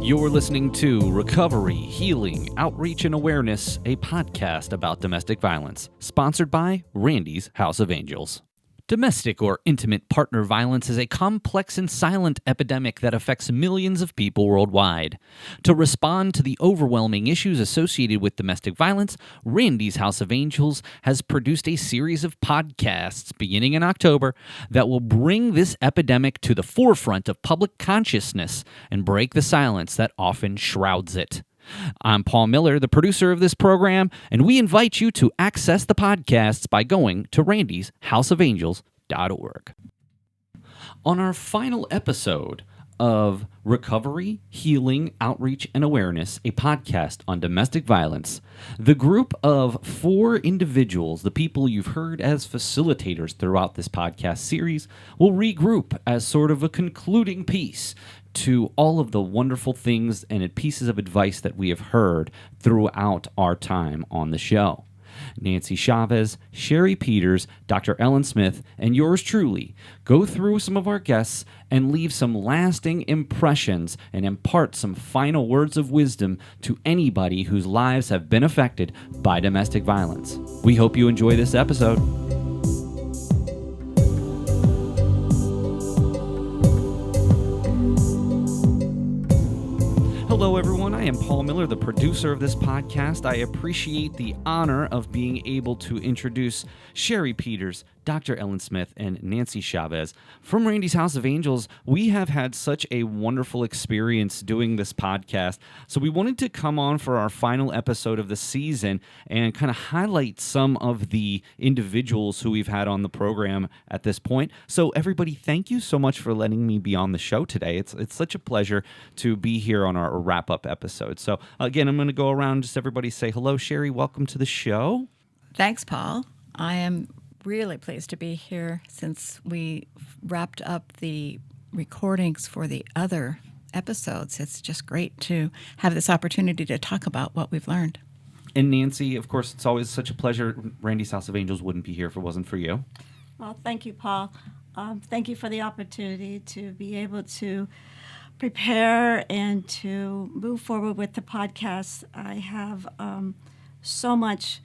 You're listening to Recovery, Healing, Outreach, and Awareness, a podcast about domestic violence, sponsored by Randy's House of Angels. Domestic or intimate partner violence is a complex and silent epidemic that affects millions of people worldwide. To respond to the overwhelming issues associated with domestic violence, Randy's House of Angels has produced a series of podcasts beginning in October that will bring this epidemic to the forefront of public consciousness and break the silence that often shrouds it. I'm Paul Miller, the producer of this program, and we invite you to access the podcasts by going to randysHouseofangels.org. On our final episode of Recovery, Healing, Outreach, and Awareness, a podcast on domestic violence, the group of 4 individuals, the people you've heard as facilitators throughout this podcast series, will regroup as sort of a concluding piece to all of the wonderful things and pieces of advice that we have heard throughout our time on the show. Nancy Chavez, Sherry Peters, Dr. Ellen Smith, and yours truly go through some of our guests and leave some lasting impressions and impart some final words of wisdom to anybody whose lives have been affected by domestic violence. We hope you enjoy this episode. Hello, everyone. I am Paul Miller, the producer of this podcast. I appreciate the honor of being able to introduce Sherry Peters, Dr. Ellen Smith, and Nancy Chavez. From Randy's House of Angels, we have had such a wonderful experience doing this podcast, so we wanted to come on for our final episode of the season and kind of highlight some of the individuals who we've had on the program at this point. So everybody, thank you so much for letting me be on the show today. It's such a pleasure to be here on our wrap-up episode. So again, I'm going to go around, just everybody say hello. Sherry, welcome to the show. Thanks, Paul. I am really pleased to be here since we wrapped up the recordings for the other episodes. It's just great to have this opportunity to talk about what we've learned. And Nancy, of course, it's always such a pleasure. Randy's House of Angels wouldn't be here if it wasn't for you. Well, thank you, Paul. Thank you for the opportunity to be able to prepare and to move forward with the podcast. I have so much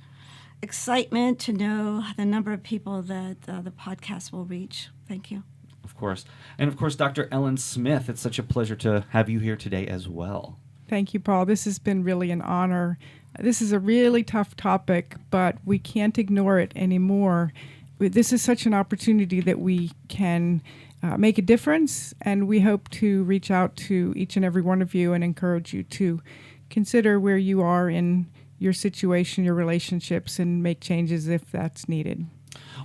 excitement to know the number of people that the podcast will reach. Thank you. Of course. And of course, Dr. Ellen Smith, it's such a pleasure to have you here today as well. Thank you, Paul. This has been really an honor. This is a really tough topic, but we can't ignore it anymore. This is such an opportunity that we can make a difference, and we hope to reach out to each and every one of you and encourage you to consider where you are in your situation, your relationships, and make changes if that's needed.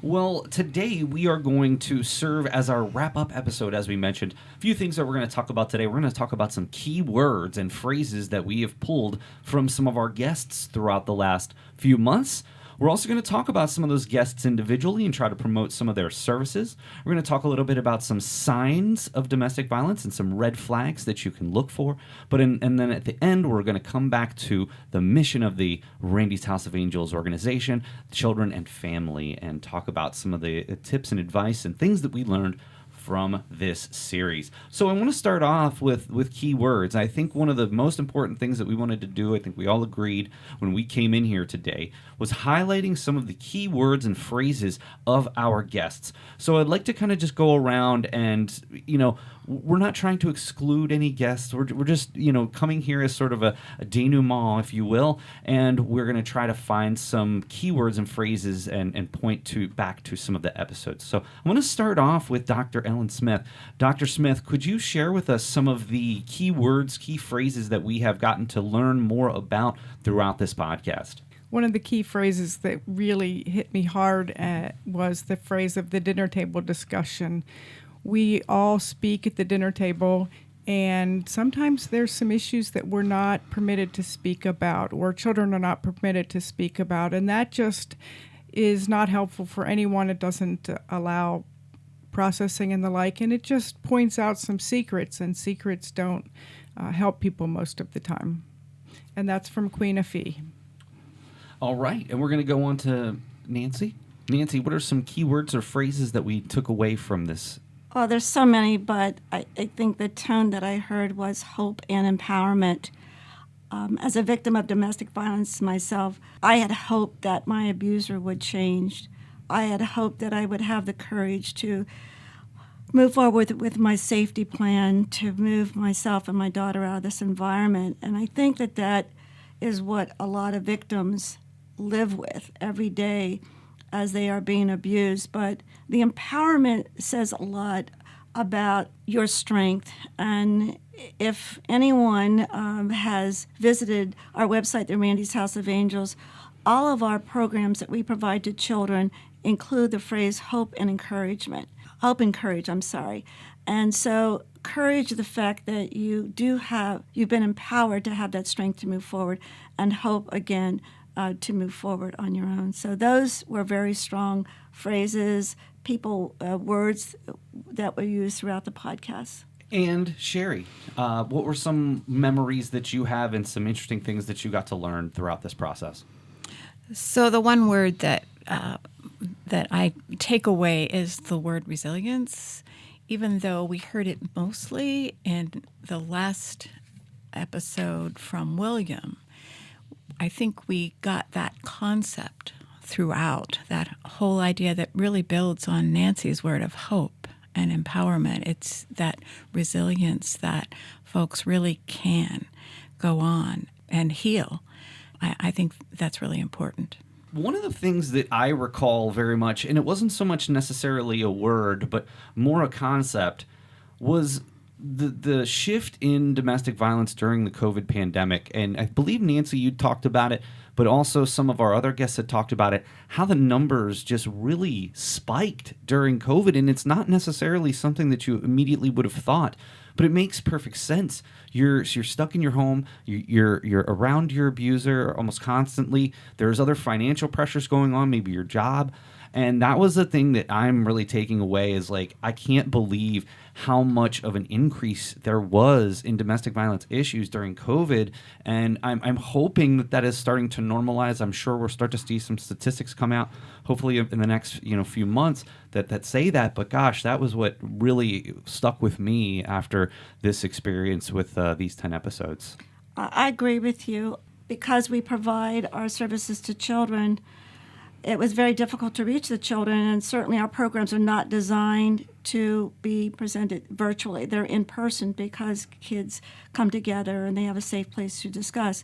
Well, today we are going to serve as our wrap-up episode, as we mentioned. A few things that we're going to talk about today. We're going to talk about some key words and phrases that we have pulled from some of our guests throughout the last few months. We're also going to talk about some of those guests individually and try to promote some of their services. We're going to talk a little bit about some signs of domestic violence and some red flags that you can look for. And then at the end, we're going to come back to the mission of the Randy's House of Angels organization, children and family, and talk about some of the tips and advice and things that we learned from this series. So I want to start off with key words. I think one of the most important things that we wanted to do, I think we all agreed when we came in here today, was highlighting some of the key words and phrases of our guests. So I'd like to kind of just go around and, we're not trying to exclude any guests. We're just, coming here as sort of a denouement, if you will, and we're going to try to find some keywords and phrases and point back to some of the episodes. So I'm going to start off with Dr. Ellen Smith. Dr. Smith, could you share with us some of the key words, key phrases that we have gotten to learn more about throughout this podcast? One of the key phrases that really hit me hard was the phrase of the dinner table discussion. We all speak at the dinner table, and sometimes there's some issues that we're not permitted to speak about, or children are not permitted to speak about, and that just is not helpful for anyone. It doesn't allow processing and the like, and it just points out some secrets, and secrets don't help people most of the time. And that's from Queen Afee. All right, and we're going to go on to Nancy. Nancy, what are some key words or phrases that we took away from this Oh, there's so many, but I think the tone that I heard was hope and empowerment. As a victim of domestic violence myself, I had hoped that my abuser would change. I had hoped that I would have the courage to move forward with my safety plan, to move myself and my daughter out of this environment. And I think that that is what a lot of victims live with every day as they are being abused. But the empowerment says a lot about your strength. And if anyone has visited our website, the Randy's House of Angels, all of our programs that we provide to children include the phrase hope and encouragement. Hope and courage, I'm sorry. And so courage, the fact that you've been empowered to have that strength to move forward, and hope, again, to move forward on your own. So those were very strong phrases, words that were used throughout the podcast. And Sherry, what were some memories that you have and some interesting things that you got to learn throughout this process? So the one word that I take away is the word resilience, even though we heard it mostly in the last episode from William. I think we got that concept throughout, that whole idea that really builds on Nancy's word of hope and empowerment. It's that resilience that folks really can go on and heal. I think that's really important. One of the things that I recall very much, and it wasn't so much necessarily a word, but more a concept, was the shift in domestic violence during the COVID pandemic. And I believe, Nancy, you talked about it, but also some of our other guests had talked about it, how the numbers just really spiked during COVID. And it's not necessarily something that you immediately would have thought, but it makes perfect sense. You're stuck in your home. You're around your abuser almost constantly. There's other financial pressures going on, maybe your job. And that was the thing that I'm really taking away is like, I can't believe how much of an increase there was in domestic violence issues during COVID. And I'm hoping that that is starting to normalize. I'm sure we'll start to see some statistics come out, hopefully in the next few months that say that. But gosh, that was what really stuck with me after this experience with these 10 episodes. I agree with you. Because we provide our services to children, it was very difficult to reach the children, and certainly our programs are not designed to be presented virtually. They're in person because kids come together and they have a safe place to discuss.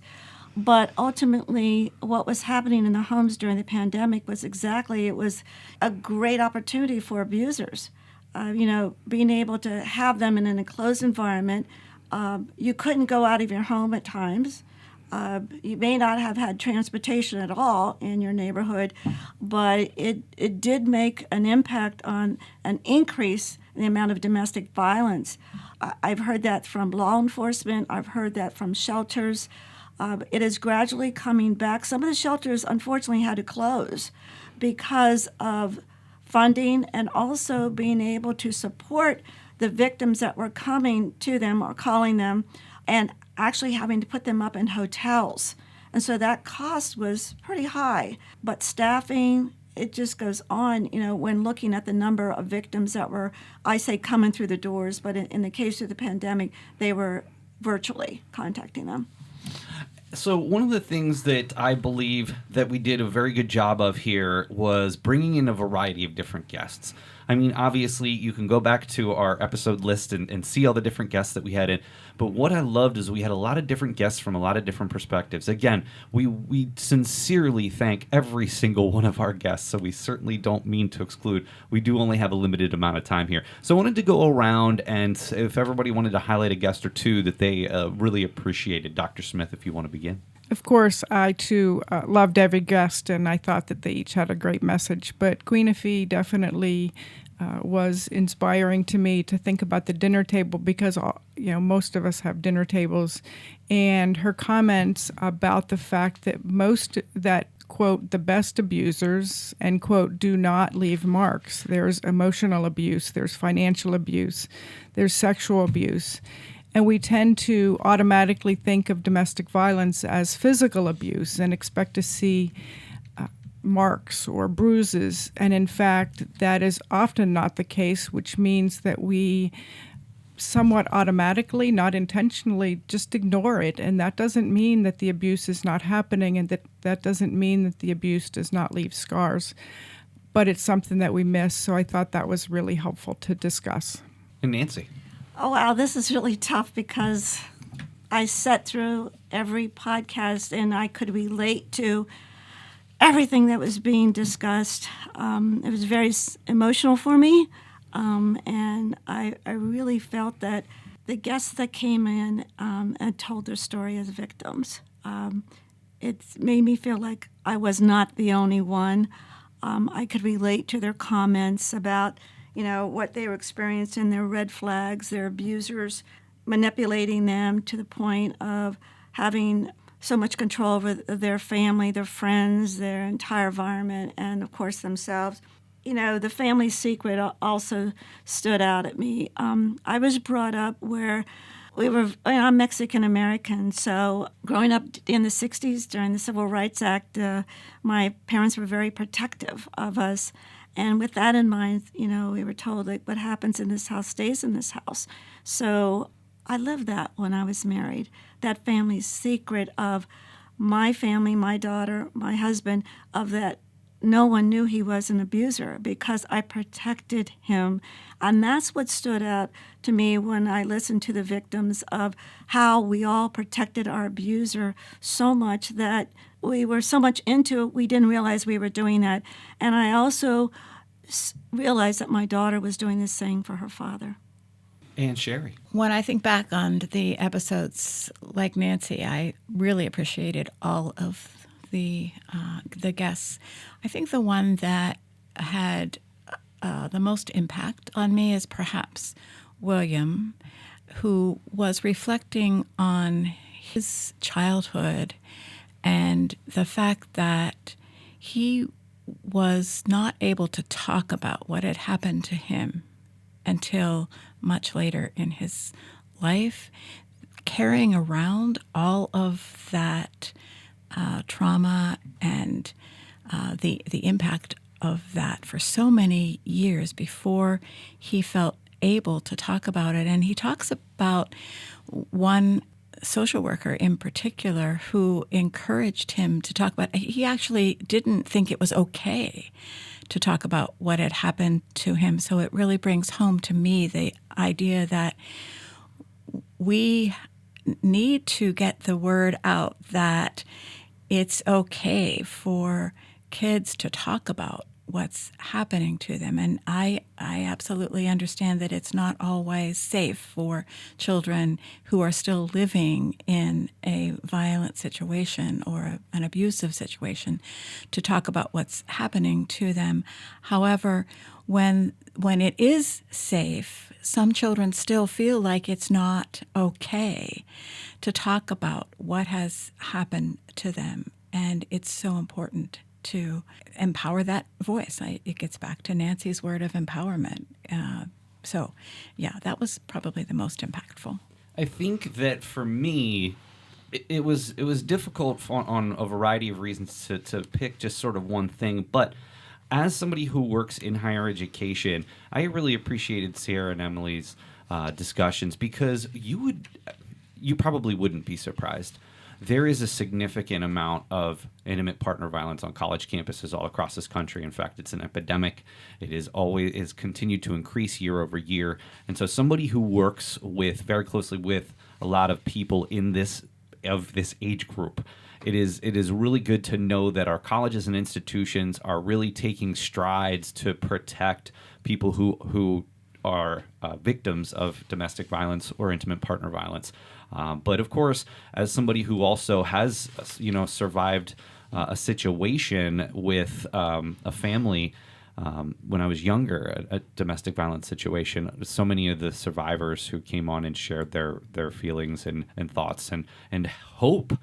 But ultimately, what was happening in the homes during the pandemic was it was a great opportunity for abusers. Being able to have them in an enclosed environment. You couldn't go out of your home at times. You may not have had transportation at all in your neighborhood, but it did make an impact on an increase in the amount of domestic violence. I've heard that from law enforcement. I've heard that from shelters. It is gradually coming back. Some of the shelters, unfortunately, had to close because of funding and also being able to support the victims that were coming to them or calling them, and actually having to put them up in hotels. And so that cost was pretty high. But staffing, it just goes on, when looking at the number of victims that were, I say, coming through the doors, but in the case of the pandemic, they were virtually contacting them. So one of the things that I believe that we did a very good job of here was bringing in a variety of different guests. I mean, obviously, you can go back to our episode list and see all the different guests that we had in. But what I loved is we had a lot of different guests from a lot of different perspectives. Again, we sincerely thank every single one of our guests, so we certainly don't mean to exclude. We do only have a limited amount of time here. So I wanted to go around, and if everybody wanted to highlight a guest or two that they really appreciated. Dr. Smith, if you want to begin. Of course, I too loved every guest, and I thought that they each had a great message. But Queen Afee definitely was inspiring to me to think about the dinner table, because most of us have dinner tables, and her comments about the fact that quote, the best abusers, end quote, do not leave marks. There's emotional abuse, there's financial abuse, there's sexual abuse. And we tend to automatically think of domestic violence as physical abuse and expect to see marks or bruises. And in fact, that is often not the case, which means that we somewhat automatically, not intentionally, just ignore it. And that doesn't mean that the abuse is not happening, and that doesn't mean that the abuse does not leave scars. But it's something that we miss. So I thought that was really helpful to discuss. And Nancy. Oh, wow, this is really tough because I sat through every podcast and I could relate to everything that was being discussed. It was very emotional for me, and I really felt that the guests that came in and told their story as victims, it made me feel like I was not the only one. I could relate to their comments about, what they were experiencing, their red flags, their abusers manipulating them to the point of having so much control over their family, their friends, their entire environment, and of course themselves. The family secret also stood out at me. I was brought up where I'm Mexican American, so growing up in the 60s during the Civil Rights Act, my parents were very protective of us. And with that in mind, we were told, like, what happens in this house stays in this house. So I lived that when I was married, that family secret of my family, my daughter, my husband, of that no one knew he was an abuser because I protected him. And that's what stood out to me when I listened to the victims of how we all protected our abuser so much that we were so much into it, we didn't realize we were doing that. And I also realized that my daughter was doing the same for her father. And Sherry. When I think back on the episodes, like Nancy, I really appreciated all of the guests. I think the one that had the most impact on me is perhaps William, who was reflecting on his childhood and the fact that he was not able to talk about what had happened to him until much later in his life, carrying around all of that trauma and the impact of that for so many years before he felt able to talk about it. And he talks about one social worker in particular who encouraged him to talk about. He actually didn't think it was okay to talk about what had happened to him. So it really brings home to me the idea that we need to get the word out that it's okay for kids to talk about what's happening to them. And I absolutely understand that it's not always safe for children who are still living in a violent situation or an abusive situation to talk about what's happening to them. However, when it is safe, some children still feel like it's not okay to talk about what has happened to them. And it's so important to empower that voice. It gets back to Nancy's word of empowerment. So, that was probably the most impactful. I think that for me, it was difficult on a variety of reasons to pick just sort of one thing. But as somebody who works in higher education, I really appreciated Sarah and Emily's discussions because you probably wouldn't be surprised. There is a significant amount of intimate partner violence on college campuses all across this country. In fact, it's an epidemic. It is continued to increase year over year. And so somebody who works very closely with a lot of people in this age group, it is really good to know that our colleges and institutions are really taking strides to protect people who are victims of domestic violence or intimate partner violence. But of course, as somebody who also has, survived a situation with a family when I was younger, a domestic violence situation, so many of the survivors who came on and shared their feelings and thoughts and hope,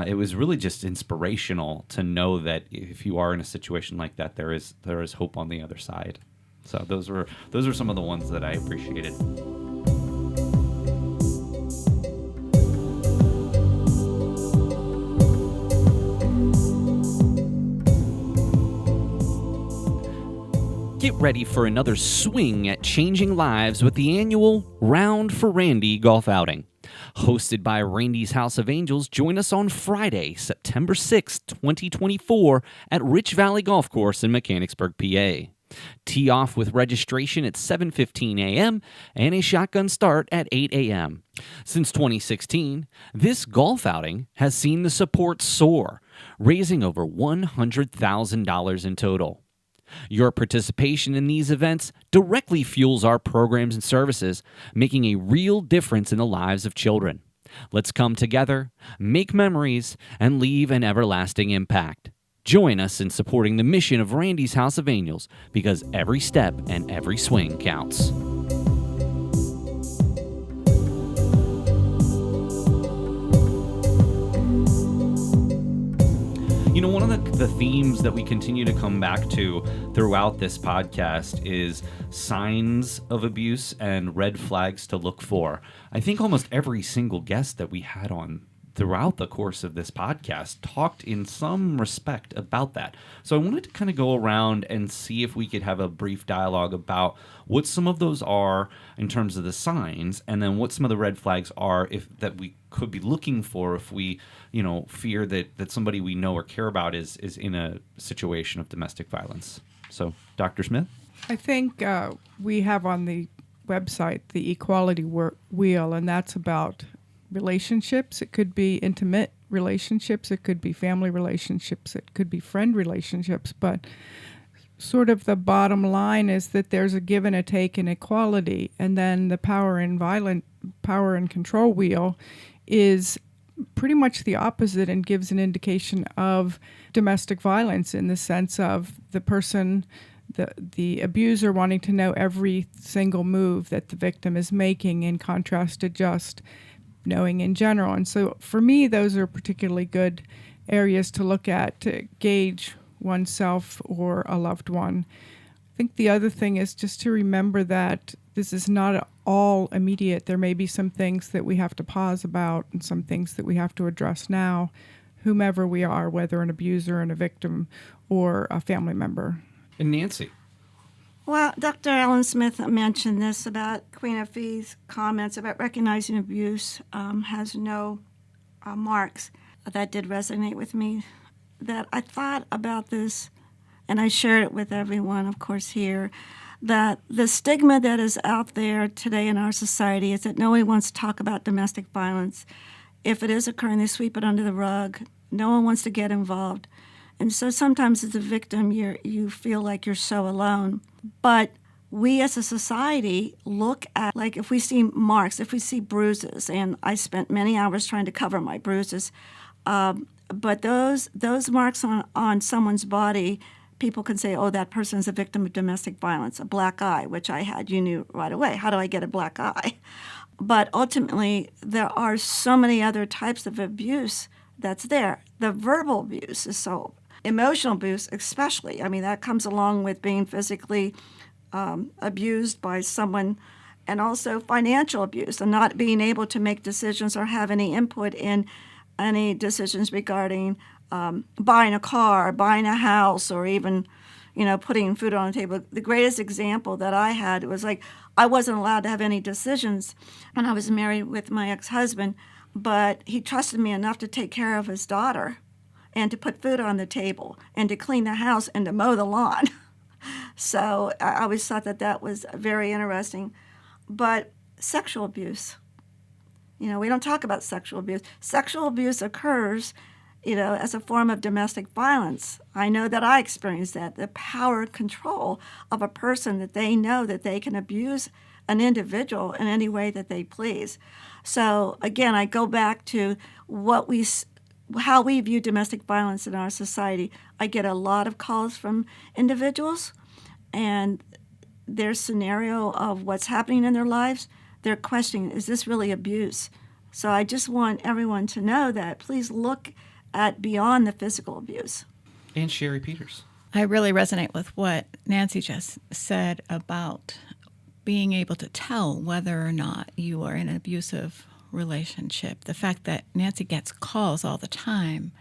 it was really just inspirational to know that if you are in a situation like that, there is hope on the other side. So those were some of the ones that I appreciated. Get ready for another swing at changing lives with the annual Round for Randy golf outing. Hosted by Randy's House of Angels, join us on Friday, September 6th, 2024 at Rich Valley Golf Course in Mechanicsburg, PA. Tee off with registration at 7:15 a.m. and a shotgun start at 8 a.m. Since 2016, this golf outing has seen the support soar, raising over $100,000 in total. Your participation in these events directly fuels our programs and services, making a real difference in the lives of children. Let's come together, make memories, and leave an everlasting impact. Join us in supporting the mission of Randy's House of Angels, because every step and every swing counts. You know, one of the themes that we continue to come back to throughout this podcast is signs of abuse and red flags to look for. I think almost every single guest that we had on throughout the course of this podcast talked in some respect about that. So I wanted to kind of go around and see if we could have a brief dialogue about what some of those are in terms of the signs, and then what some of the red flags are that we could be looking for if we, fear that somebody we know or care about is in a situation of domestic violence. So, Dr. Smith? I think we have on the website the equality wheel, and that's about relationships. It could be intimate relationships, it could be family relationships, it could be friend relationships, but sort of the bottom line is that there's a give and a take in equality, and then the power and control wheel is pretty much the opposite and gives an indication of domestic violence, in the sense of the person, the abuser, wanting to know every single move that the victim is making, in contrast to just knowing in general. And so for me, those are particularly good areas to look at to gauge oneself or a loved one. I think the other thing is just to remember that this is not all immediate. There may be some things that we have to pause about, and some things that we have to address now, whomever we are, whether an abuser and a victim or a family member. And Nancy? Well, Dr. Alan Smith mentioned this about Queen Afee's comments about recognizing abuse has no marks. That did resonate with me. That I thought about this, and I shared it with everyone, of course, here, that the stigma that is out there today in our society is that nobody wants to talk about domestic violence. If it is occurring, they sweep it under the rug. No one wants to get involved. And so sometimes as a victim, you feel like you're so alone. But we as a society look at, like, if we see marks, if we see bruises, and I spent many hours trying to cover my bruises, but those marks on someone's body, people can say, oh, that person's a victim of domestic violence, a black eye, which I had. You knew right away, how do I get a black eye? But ultimately, there are so many other types of abuse that's there. The verbal abuse is so, emotional abuse especially. I mean, that comes along with being physically abused by someone, and also financial abuse and not being able to make decisions or have any input in any decisions regarding buying a car, buying a house, or even, putting food on the table. The greatest example that I had was, like, I wasn't allowed to have any decisions when I was married with my ex-husband, but he trusted me enough to take care of his daughter and to put food on the table and to clean the house and to mow the lawn. So I always thought that was very interesting. But sexual abuse, we don't talk about sexual abuse. Sexual abuse occurs, as a form of domestic violence. I know that I experienced that, the power and control of a person, that they know that they can abuse an individual in any way that they please. So again, I go back to how we view domestic violence in our society. I get a lot of calls from individuals, and their scenario of what's happening in their lives, they're questioning, is this really abuse? So I just want everyone to know that please look at beyond the physical abuse. And Sherry Peters. I really resonate with what Nancy just said about being able to tell whether or not you are in an abusive relationship. The fact that Nancy gets calls all the time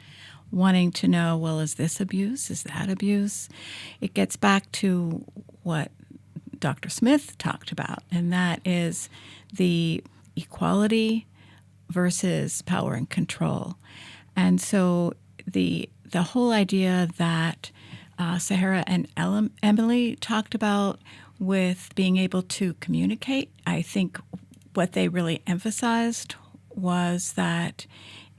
wanting to know, well, is this abuse? Is that abuse? It gets back to what Dr. Smith talked about, and that is the equality versus power and control. And so the whole idea that Sahara and Emily talked about with being able to communicate, I think what they really emphasized was that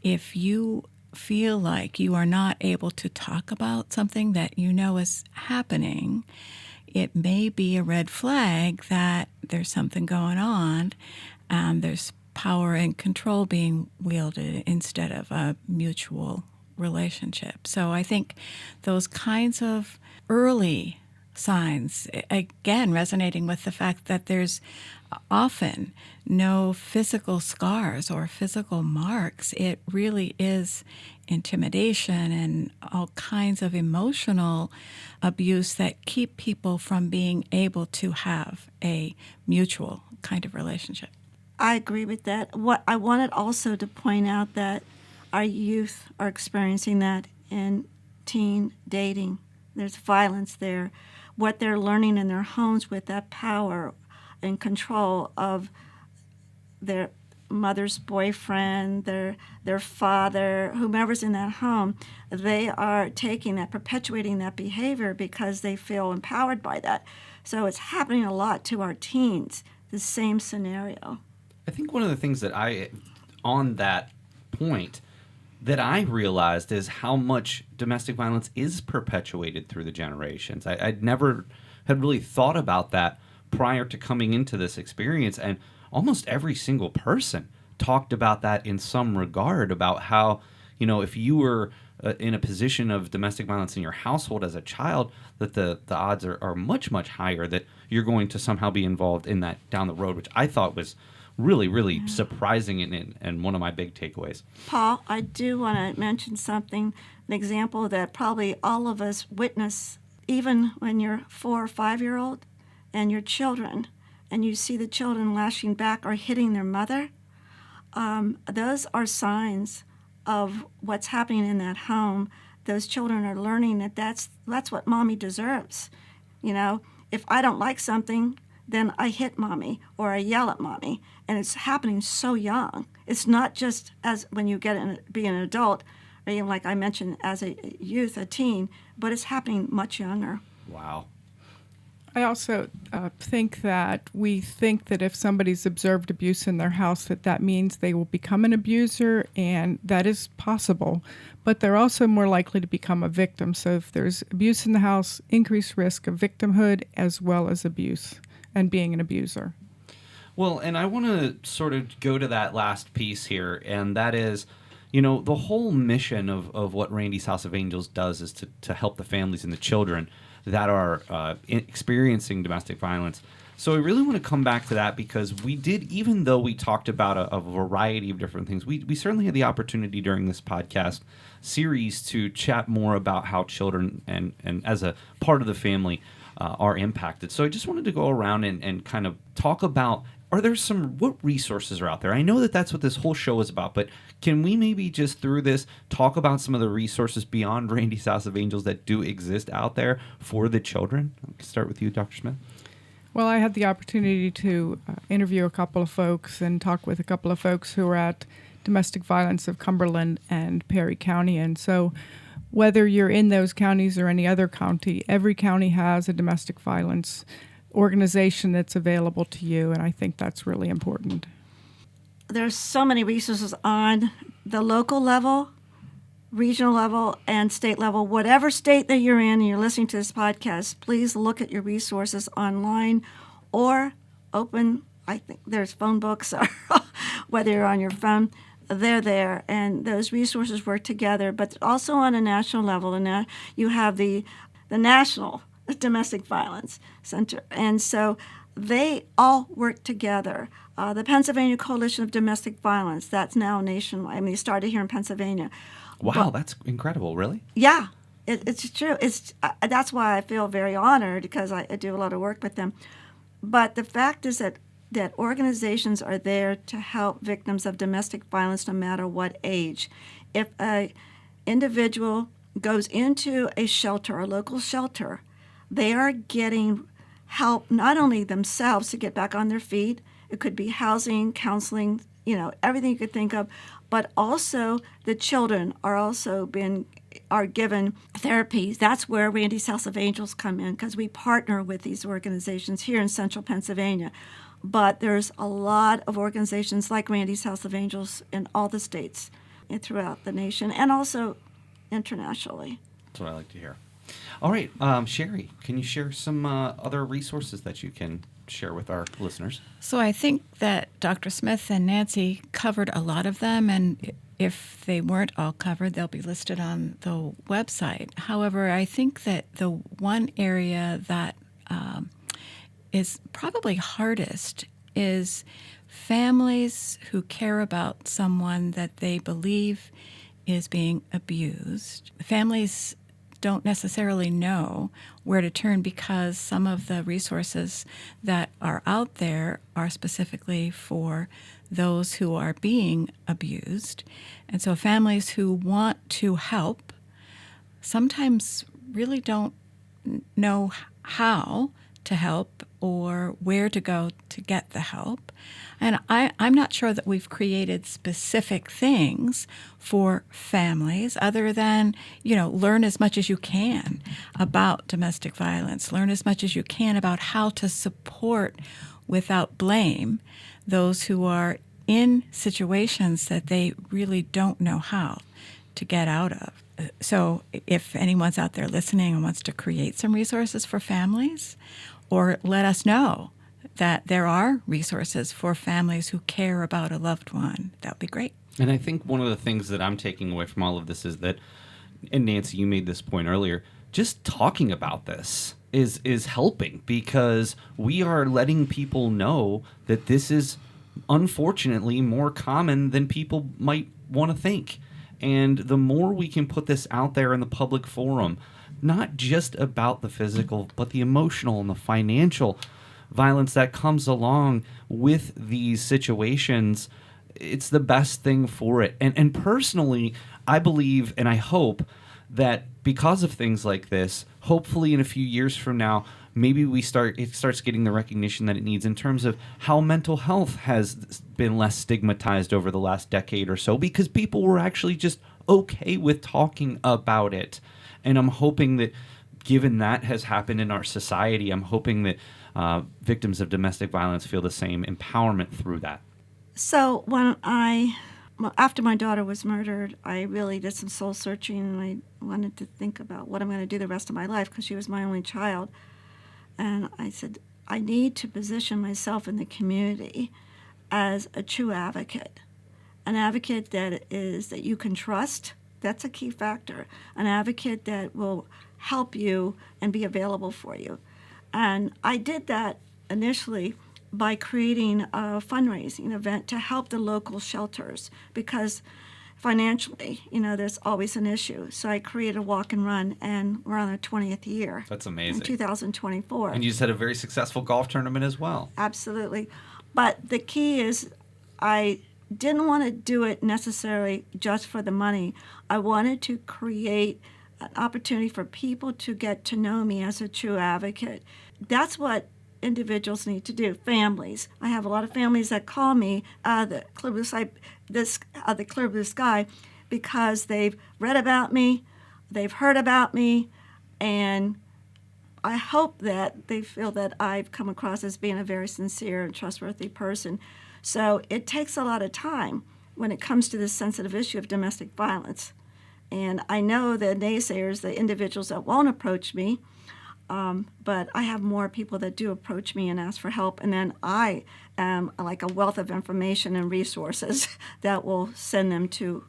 if you feel like you are not able to talk about something that you know is happening, it may be a red flag that there's something going on and there's power and control being wielded instead of a mutual relationship. So I think those kinds of early signs, again, resonating with the fact that there's often no physical scars or physical marks. It really is intimidation and all kinds of emotional abuse that keep people from being able to have a mutual kind of relationship. I agree with that. What I wanted also to point out that our youth are experiencing that in teen dating. There's violence there. What they're learning in their homes with that power and control of their mother's boyfriend, their father, whomever's in that home, they are taking that, perpetuating that behavior because they feel empowered by that. So it's happening a lot to our teens, the same scenario. I think one of the things that on that point, that I realized is how much domestic violence is perpetuated through the generations. I'd never had really thought about that prior to coming into this experience, and almost every single person talked about that in some regard, about how, if you were in a position of domestic violence in your household as a child, that the odds are much, much higher that you're going to somehow be involved in that down the road, which I thought was really, really surprising and one of my big takeaways. Paul, I do want to mention something, an example that probably all of us witness, even when you're 4 or 5-year-old and your children, and you see the children lashing back or hitting their mother. Those are signs of what's happening in that home. Those children are learning that that's what mommy deserves. If I don't like something, then I hit mommy or I yell at mommy, and it's happening so young. It's not just as when you be an adult, or even like I mentioned as a youth, a teen, but it's happening much younger. Wow. I also think that we think that if somebody's observed abuse in their house, that means they will become an abuser, and that is possible. But they're also more likely to become a victim. So if there's abuse in the house, increased risk of victimhood as well as abuse and being an abuser. Well, and I want to sort of go to that last piece here, and that is, the whole mission of what Randy's House of Angels does is to help the families and the children that are experiencing domestic violence. So I really want to come back to that, because even though we talked about a variety of different things, we certainly had the opportunity during this podcast series to chat more about how children and as a part of the family are impacted. So I just wanted to go around and kind of talk about, what resources are out there? I know that that's what this whole show is about, but can we maybe just through this talk about some of the resources beyond Randy's House of Angels that do exist out there for the children? I'll start with you, Dr. Smith. Well, I had the opportunity to interview a couple of folks and talk with a couple of folks who are at Domestic Violence of Cumberland and Perry County. And so whether you're in those counties or any other county, every county has a domestic violence organization that's available to you, and I think that's really important. There's so many resources on the local level, regional level, and state level. Whatever state that you're in and you're listening to this podcast, please look at your resources online or open, I think there's phone books, or whether you're on your phone, they're there, and those resources work together. But also on a national level, and you have the National Domestic Violence Center, and so they all work together. The Pennsylvania Coalition of Domestic Violence, that's now nationwide. I mean, it started here in Pennsylvania. Wow, that's incredible, really? Yeah, it's true. That's why I feel very honored, because I do a lot of work with them. But the fact is that organizations are there to help victims of domestic violence no matter what age. If a individual goes into a shelter, a local shelter, they are getting help not only themselves to get back on their feet, it could be housing, counseling, everything you could think of, but also the children are given therapies. That's where Randy's House of Angels come in, because we partner with these organizations here in central Pennsylvania. But there's a lot of organizations like Randy's House of Angels in all the states and throughout the nation, and also internationally. That's what I like to hear. All right, Sherry, can you share some other resources that you can share with our listeners? So I think that Dr. Smith and Nancy covered a lot of them, and if they weren't all covered, they'll be listed on the website. However, I think that the one area that is probably hardest is families who care about someone that they believe is being abused. Families don't necessarily know where to turn because some of the resources that are out there are specifically for those who are being abused. And so families who want to help sometimes really don't know how to help or where to go to get the help. And I'm not sure that we've created specific things for families other than, learn as much as you can about domestic violence, learn as much as you can about how to support without blame those who are in situations that they really don't know how to get out of. So if anyone's out there listening and wants to create some resources for families, or let us know that there are resources for families who care about a loved one, that would be great. And I think one of the things that I'm taking away from all of this is that, and Nancy, you made this point earlier, just talking about this is helping, because we are letting people know that this is unfortunately more common than people might want to think. And the more we can put this out there in the public forum, not just about the physical, but the emotional and the financial violence that comes along with these situations, it's the best thing for it. And personally, I believe and I hope that because of things like this, hopefully in a few years from now, maybe it starts getting the recognition that it needs in terms of how mental health has been less stigmatized over the last decade or so, because people were actually just okay with talking about it. And I'm hoping that, given that has happened in our society, I'm hoping that victims of domestic violence feel the same empowerment through that. So after my daughter was murdered, I really did some soul searching, and I wanted to think about what I'm going to do the rest of my life, because she was my only child. And I said, I need to position myself in the community as a true advocate, an advocate that you can trust. That's a key factor. An advocate that will help you and be available for you. And I did that initially by creating a fundraising event to help the local shelters, because financially, there's always an issue. So I created a walk and run, and we're on our 20th year. That's amazing. In 2024. And you just had a very successful golf tournament as well. Absolutely. But the key is, I didn't want to do it necessarily just for the money. I wanted to create an opportunity for people to get to know me as a true advocate. That's what individuals need to do. Families. I have a lot of families that call me the clear blue sky, because they've read about me, they've heard about me, and I hope that they feel that I've come across as being a very sincere and trustworthy person. So it takes a lot of time when it comes to this sensitive issue of domestic violence. And I know the naysayers, the individuals that won't approach me, but I have more people that do approach me and ask for help. And then I am like a wealth of information and resources that will send them to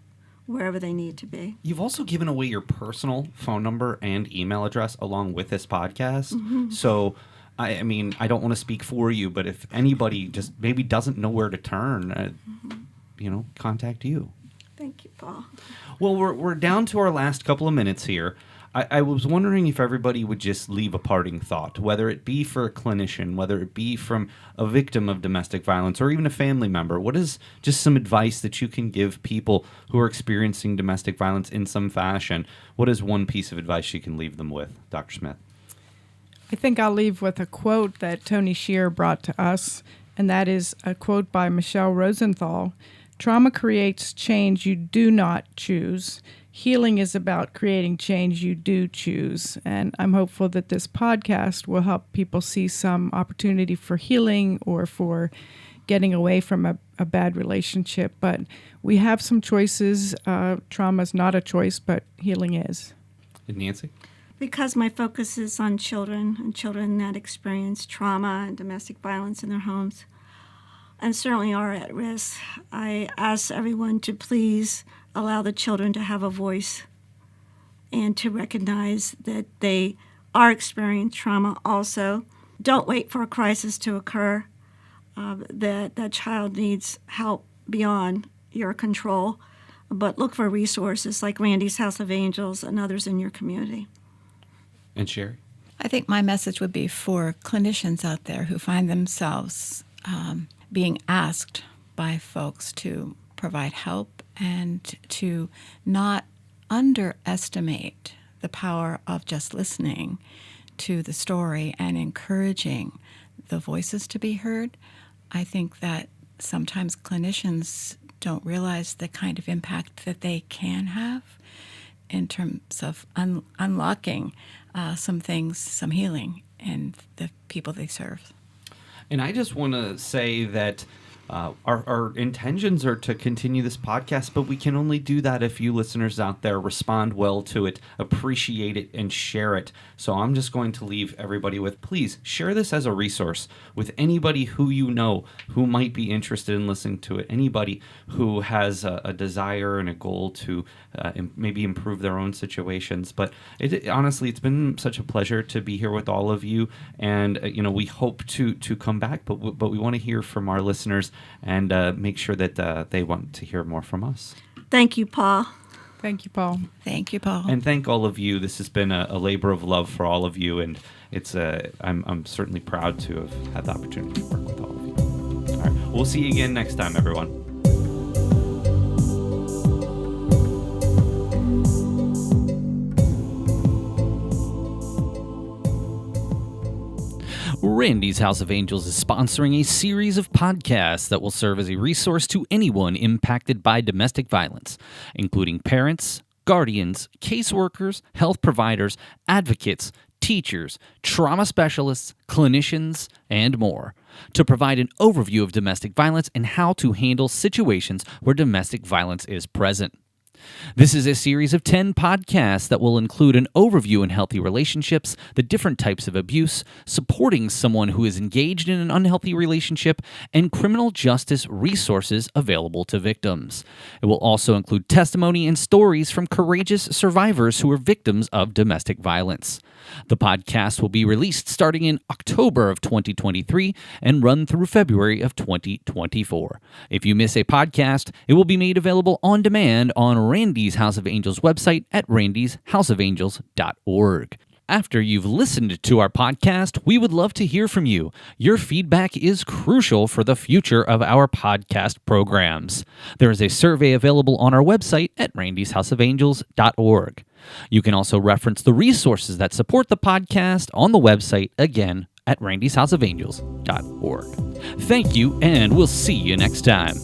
wherever they need to be. You've also given away your personal phone number and email address along with this podcast. Mm-hmm. So, I mean, I don't want to speak for you, but if anybody just maybe doesn't know where to turn, contact you. Thank you, Paul. Well, we're down to our last couple of minutes here. I was wondering if everybody would just leave a parting thought, whether it be for a clinician, whether it be from a victim of domestic violence, or even a family member. What is just some advice that you can give people who are experiencing domestic violence in some fashion? What is one piece of advice you can leave them with, Dr. Smith? I think I'll leave with a quote that Tony Shear brought to us, and that is a quote by Michelle Rosenthal. Trauma creates change you do not choose. Healing is about creating change you do choose. And I'm hopeful that this podcast will help people see some opportunity for healing or for getting away from a bad relationship. But we have some choices. Trauma is not a choice, but healing is. And Nancy? Because my focus is on children and children that experience trauma and domestic violence in their homes and certainly are at risk, I ask everyone to please allow the children to have a voice and to recognize that they are experiencing trauma also. Don't wait for a crisis to occur, that child needs help beyond your control, but look for resources like Randy's House of Angels and others in your community. And Sherry? I think my message would be for clinicians out there who find themselves being asked by folks to provide help and to not underestimate the power of just listening to the story and encouraging the voices to be heard. I think that sometimes clinicians don't realize the kind of impact that they can have in terms of unlocking some things, some healing in the people they serve. And I just want to say that our intentions are to continue this podcast, but we can only do that if you listeners out there respond well to it, appreciate it, and share it. So I'm just going to leave everybody with, please share this as a resource with anybody who you know who might be interested in listening to it, anybody who has a desire and a goal to maybe improve their own situations. But honestly, it's been such a pleasure to be here with all of you, and we hope to come back, but we want to hear from our listeners and make sure that they want to hear more from us. Thank you, Paul. Thank you, Paul. Thank you, Paul. And thank all of you. This has been a labor of love for all of you, and it's I'm certainly proud to have had the opportunity to work with all of you. All right, we'll see you again next time, everyone. Randy's House of Angels is sponsoring a series of podcasts that will serve as a resource to anyone impacted by domestic violence, including parents, guardians, caseworkers, health providers, advocates, teachers, trauma specialists, clinicians, and more, to provide an overview of domestic violence and how to handle situations where domestic violence is present. This is a series of 10 podcasts that will include an overview in healthy relationships, the different types of abuse, supporting someone who is engaged in an unhealthy relationship, and criminal justice resources available to victims. It will also include testimony and stories from courageous survivors who are victims of domestic violence. The podcast will be released starting in October of 2023 and run through February of 2024. If you miss a podcast, it will be made available on demand on Randy's House of Angels website at randyshouseofangels.org. After you've listened to our podcast, we would love to hear from you. Your feedback is crucial for the future of our podcast programs. There is a survey available on our website at randyshouseofangels.org. You can also reference the resources that support the podcast on the website, again, at randyshouseofangels.org. Thank you, and we'll see you next time.